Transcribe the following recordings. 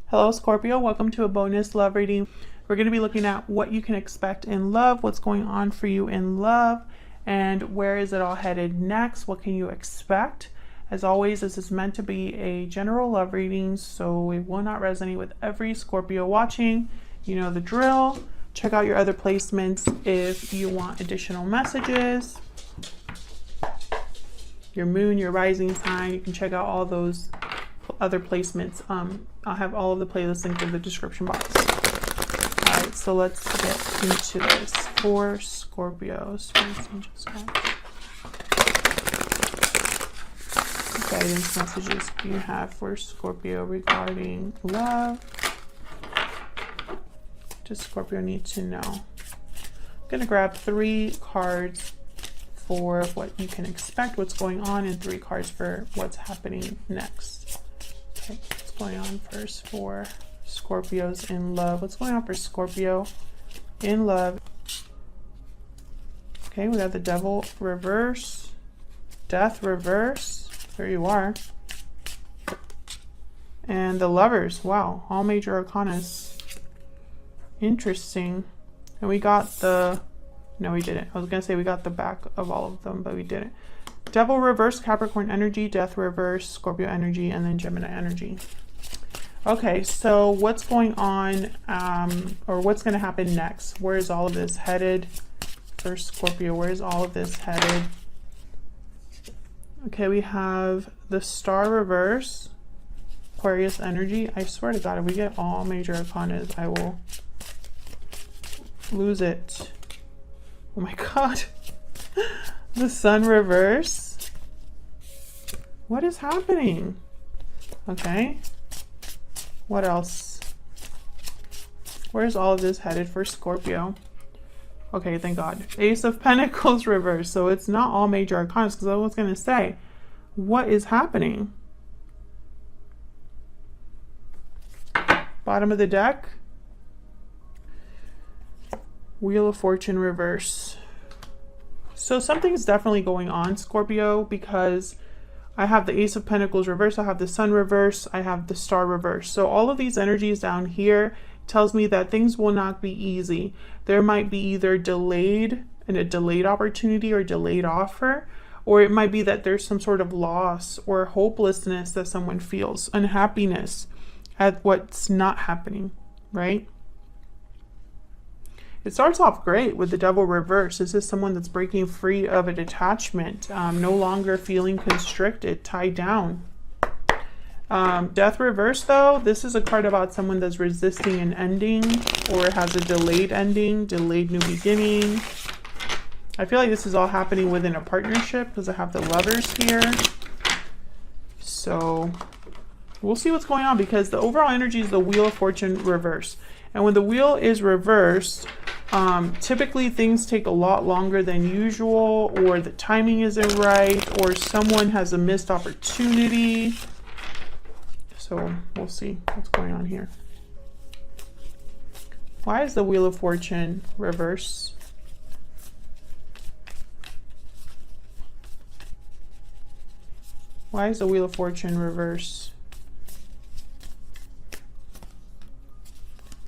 Hello Scorpio, welcome to a bonus love reading. We're going to be looking at what you can expect in love, what's going on for you in love, and where is it all headed next, what can you expect. As always, this is meant to be a general love reading, so it will not resonate with every Scorpio watching. You know the drill. Check out your other placements if you want additional messages. Your moon, your rising sign, you can check out all those other placements. I'll have all of the playlists linked in the description box. All right, so let's get into this for Scorpios. Guidance messages you have for Scorpio regarding love. What does Scorpio need to know? I'm gonna grab 3 cards for what you can expect, what's going on, and 3 cards for what's happening next. Okay, what's going on first for Scorpios in love? What's going on for Scorpio in love? Okay, we got the Devil reverse, Death reverse, there you are, and the Lovers. Wow, all major arcanas. Interesting. And we got the, no we didn't. I was gonna say we got the back of all of them, but we didn't. Devil reverse, Capricorn energy, Death reverse, Scorpio energy, and then Gemini energy. Okay, so what's going on, or what's going to happen next? Where is all of this headed for Scorpio? Where is all of this headed? Okay, we have the Star reverse, Aquarius energy. I swear to God, if we get all major arcanas, I will lose it. Oh my God. The Sun reverse. What is happening? Okay. What else? Where's all of this headed for Scorpio? Okay, thank God. Ace of Pentacles reverse. So it's not all major arcanas, because I was going to say, what is happening? Bottom of the deck. Wheel of Fortune reverse. So something's definitely going on, Scorpio, because I have the Ace of Pentacles reverse, I have the Sun reverse, I have the Star reverse. So all of these energies down here tells me that things will not be easy. There might be either a delayed opportunity or delayed offer, or it might be that there's some sort of loss or hopelessness that someone feels, unhappiness at what's not happening, right? It starts off great with the Devil reverse. This is someone that's breaking free of an attachment, no longer feeling constricted, tied down. Death reverse, though, this is a card about someone that's resisting an ending or has a delayed ending, delayed new beginning. I feel like this is all happening within a partnership because I have the Lovers here. So we'll see what's going on, because the overall energy is the Wheel of Fortune reverse. And when the wheel is reversed, typically things take a lot longer than usual, or the timing isn't right, or someone has a missed opportunity. So we'll see what's going on here. Why is the Wheel of Fortune reverse? Why is the Wheel of Fortune reverse?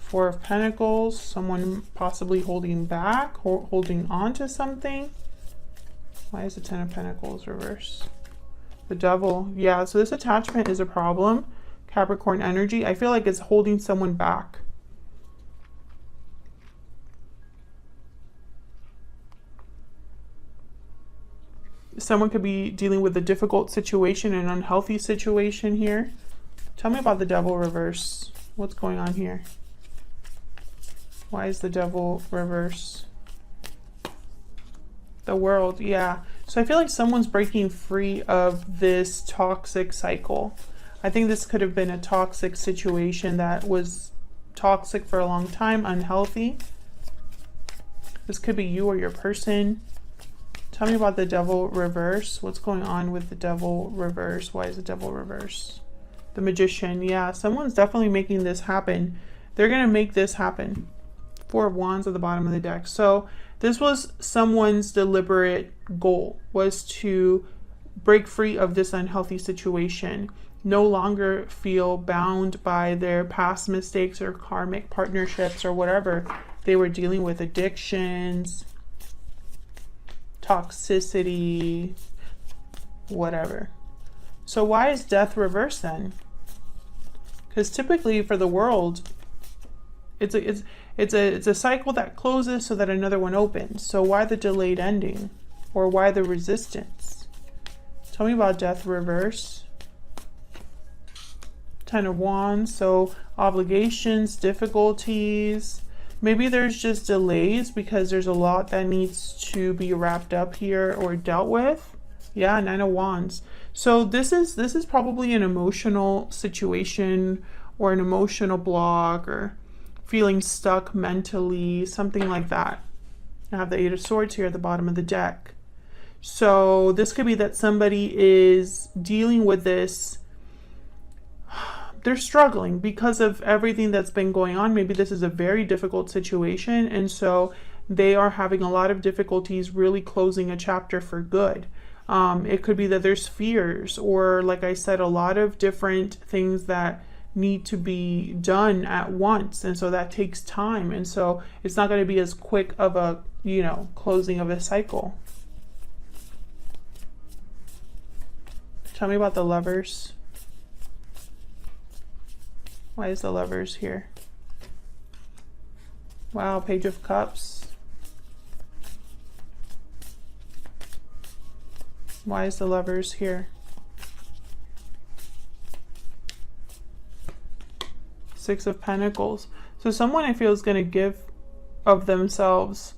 4 of Pentacles, someone possibly holding back or holding on to something. Why is the 10 of Pentacles reverse? The Devil. Yeah, so this attachment is a problem. Capricorn energy. I feel like it's holding someone back. Someone could be dealing with a difficult situation, an unhealthy situation here. Tell me about the Devil reverse. What's going on here? Why is the Devil reverse? The World, yeah. So I feel like someone's breaking free of this toxic cycle. I think this could have been a toxic situation that was toxic for a long time, unhealthy. This could be you or your person. Tell me about the Devil reverse. What's going on with the Devil reverse? Why is the Devil reverse? The Magician, yeah. Someone's definitely making this happen. They're going to make this happen. 4 of Wands at the bottom of the deck. So this was someone's deliberate goal, was to break free of this unhealthy situation, no longer feel bound by their past mistakes or karmic partnerships or whatever they were dealing with, addictions, toxicity, whatever. So why is death reversed then? Because typically for the world, it's a cycle that closes so that another one opens. So why the delayed ending? Or why the resistance? Tell me about death reverse. Ten of Wands, so obligations, difficulties. Maybe there's just delays because there's a lot that needs to be wrapped up here or dealt with. Yeah, Nine of Wands. So this is probably an emotional situation or an emotional block or feeling stuck mentally, something like that. I have the Eight of Swords here at the bottom of the deck. So this could be that somebody is dealing with this. They're struggling because of everything that's been going on. Maybe this is a very difficult situation, and so they are having a lot of difficulties really closing a chapter for good. It could be that there's fears, or like I said, a lot of different things that need to be done at once, and so that takes time, and so it's not going to be as quick of a, you know, closing of a cycle. Tell me about the Lovers. Why is the Lovers here? Wow, Page of Cups. Why is the Lovers here? Six of Pentacles. So someone I feel is going to give of themselves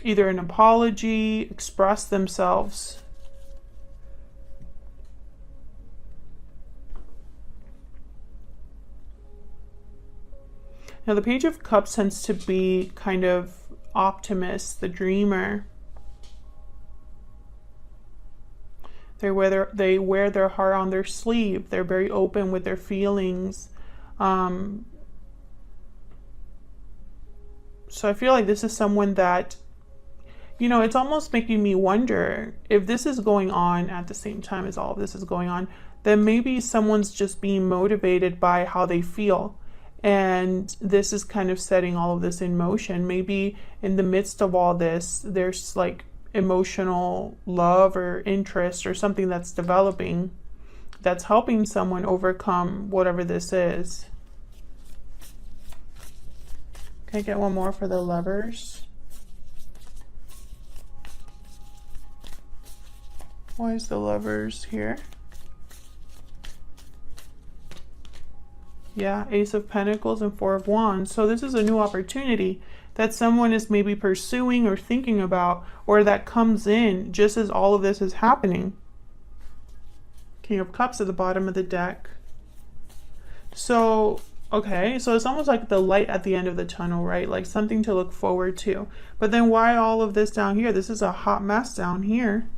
either an apology, express themselves. Now the Page of Cups tends to be kind of optimist, the dreamer. They wear their heart on their sleeve. They're very open with their feelings. So I feel like this is someone that, you know, it's almost making me wonder if this is going on at the same time as all of this is going on, then maybe someone's just being motivated by how they feel. And this is kind of setting all of this in motion. Maybe in the midst of all this, there's like emotional love or interest or something that's developing that's helping someone overcome whatever this is. Can I get one more for the Lovers? Why is the Lovers here? Yeah, Ace of Pentacles and Four of Wands. So this is a new opportunity that someone is maybe pursuing or thinking about, or that comes in just as all of this is happening. King of Cups at the bottom of the deck. So, okay, so it's almost like the light at the end of the tunnel, right? Like something to look forward to. But then why all of this down here? This is a hot mess down here.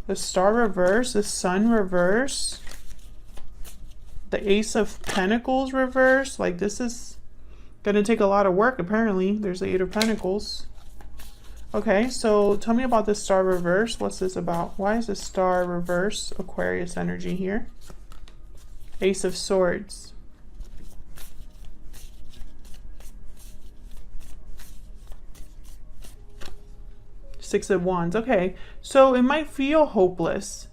The Star reverse, the Sun reverse. The Ace of Pentacles reverse. Like this is gonna take a lot of work apparently. There's the Eight of Pentacles. Okay, so tell me about the Star reverse. What's this about? Why is the Star reverse? Aquarius energy here. Ace of Swords. Six of Wands. Okay, so it might feel hopeless.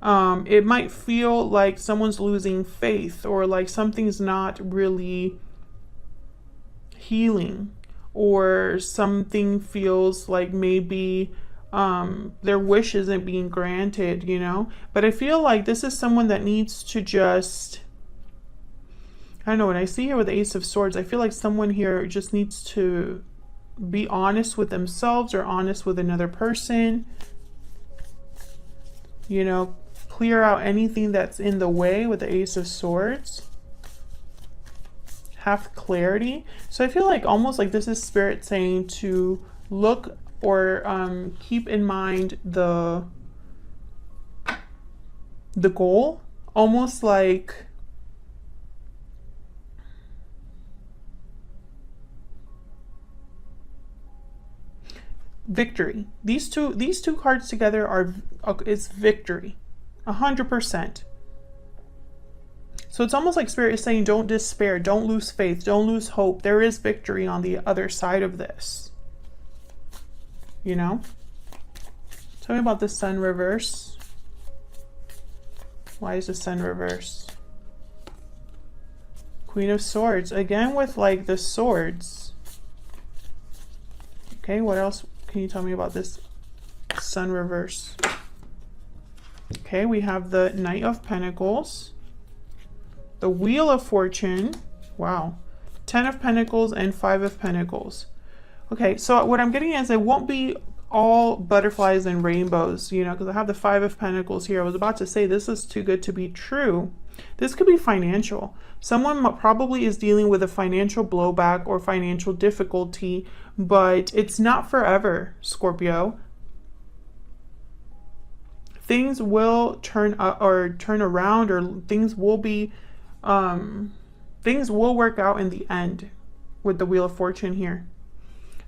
It might feel like someone's losing faith, or like something's not really healing, or something feels like maybe their wish isn't being granted, you know. But I feel like this is someone that needs to just, I don't know, when I see here with the Ace of Swords, I feel like someone here just needs to be honest with themselves or honest with another person, you know, clear out anything that's in the way with the Ace of Swords. Have clarity. So I feel like almost like this is Spirit saying to look or keep in mind the goal, almost like victory. These two cards together are, it's victory. 100%. So it's almost like Spirit is saying, don't despair, don't lose faith, don't lose hope. There is victory on the other side of this. You know? Tell me about the Sun reverse. Why is the Sun reverse? Queen of Swords. Again with like the swords. Okay, what else can you tell me about this Sun reverse? Okay, we have the Knight of Pentacles. The Wheel of Fortune. Wow. 10 of Pentacles and 5 of Pentacles. Okay, so what I'm getting is it won't be all butterflies and rainbows, you know, because I have the 5 of Pentacles here. I was about to say this is too good to be true. This could be financial. Someone probably is dealing with a financial blowback or financial difficulty, but it's not forever, Scorpio. Things will turn up or turn around, or things will be things will work out in the end with the Wheel of Fortune here.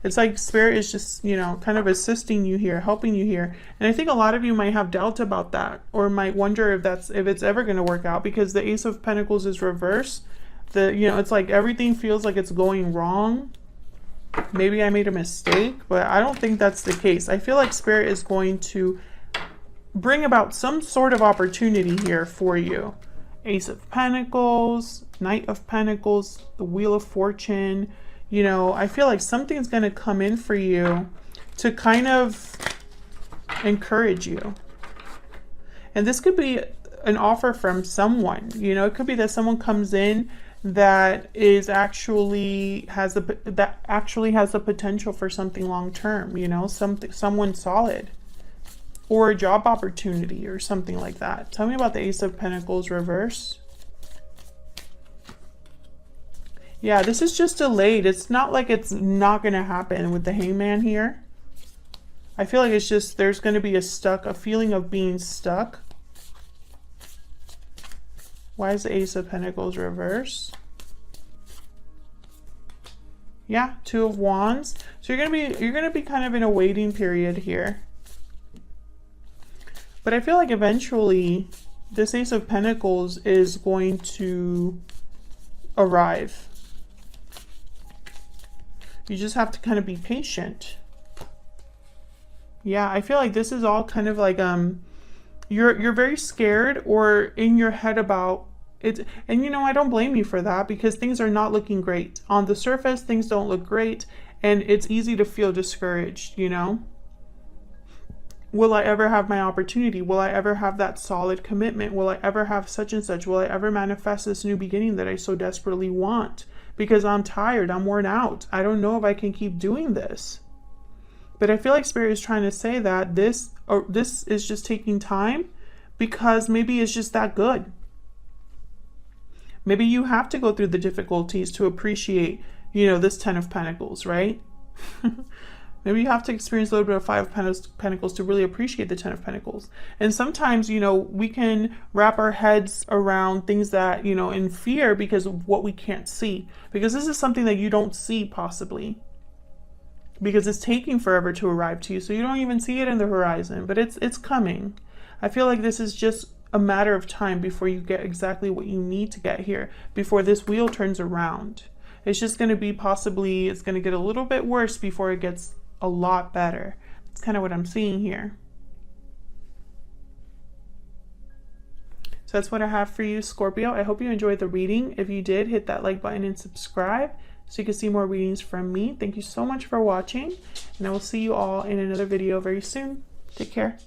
It's like Spirit is just, you know, kind of assisting you here, helping you here. And I think a lot of you might have doubt about that, or might wonder if it's ever going to work out, because the Ace of Pentacles is reversed. You know, it's like everything feels like it's going wrong. Maybe I made a mistake, but I don't think that's the case. I feel like Spirit is going to bring about some sort of opportunity here for you. Ace of Pentacles, Knight of Pentacles, the Wheel of Fortune. You know, I feel like something's going to come in for you to kind of encourage you. And this could be an offer from someone. You know, it could be that someone comes in that is actually has the potential for something long term, you know, someone solid, or a job opportunity or something like that. Tell me about the Ace of Pentacles reverse. Yeah, this is just delayed. It's not like it's not going to happen with the Hangman here. I feel like it's just there's going to be a feeling of being stuck. Why is the Ace of Pentacles reverse? Yeah, 2 of Wands. So you're going to be kind of in a waiting period here. But I feel like eventually this Ace of Pentacles is going to arrive. You just have to kind of be patient. Yeah, I feel like this is all kind of like you're very scared or in your head about it. And you know, I don't blame you for that, because things are not looking great. On the surface, things don't look great, and it's easy to feel discouraged, you know? Will I ever have my opportunity? Will I ever have that solid commitment? Will I ever have such and such? Will I ever manifest this new beginning that I so desperately want? Because I'm tired, I'm worn out. I don't know if I can keep doing this. But I feel like Spirit is trying to say that this is just taking time, because maybe it's just that good. Maybe you have to go through the difficulties to appreciate, you know, this 10 of Pentacles, right? Maybe you have to experience a little bit of 5 of Pentacles to really appreciate the 10 of Pentacles. And sometimes, you know, we can wrap our heads around things that, you know, in fear because of what we can't see. Because this is something that you don't see possibly. Because it's taking forever to arrive to you. So you don't even see it in the horizon. But it's coming. I feel like this is just a matter of time before you get exactly what you need to get here. Before this wheel turns around. It's just going to be possibly, it's going to get a little bit worse before it gets a lot better. That's kind of what I'm seeing here. So that's what I have for you, Scorpio. I hope you enjoyed the reading. If you did, hit that like button and subscribe so you can see more readings from me. Thank you so much for watching, and I will see you all in another video very soon. Take care.